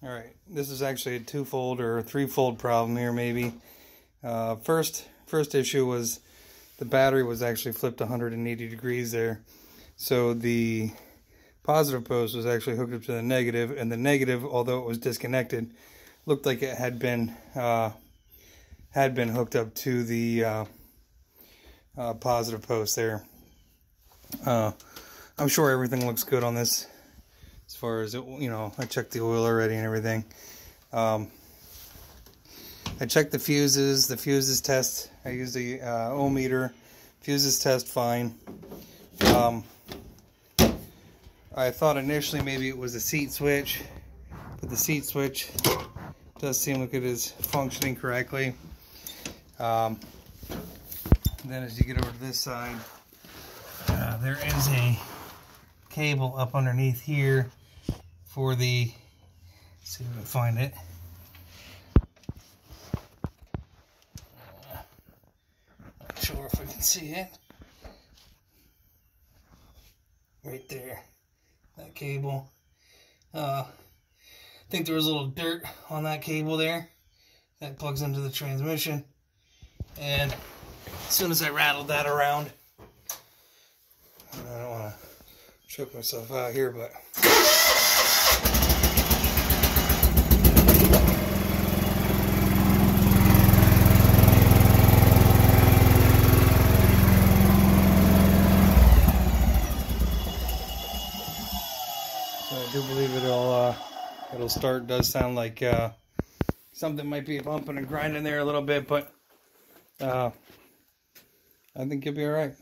Alright, this is actually a twofold or a threefold problem here maybe. First issue was the battery was actually flipped 180 degrees there. So the positive post was actually hooked up to the negative, and the negative, although it was disconnected, looked like it had been hooked up to the positive post there. I'm sure everything looks good on this. As far as it, I checked the oil already and everything. I checked the fuses. The fuses test. I used the ohm meter. Fuses test fine. I thought initially maybe it was a seat switch, but the seat switch does seem like it is functioning correctly. Then as you get over to this side, there is a cable up underneath here for the, let's see if I can find it. Not sure if I can see it. Right there, that cable. I think there was a little dirt on that cable there. That plugs into the transmission. And as soon as I rattled that around, I don't want to choke myself out here, but so I do believe it'll start. It does sound like something might be bumping and grinding there a little bit, but I think you'll be all right.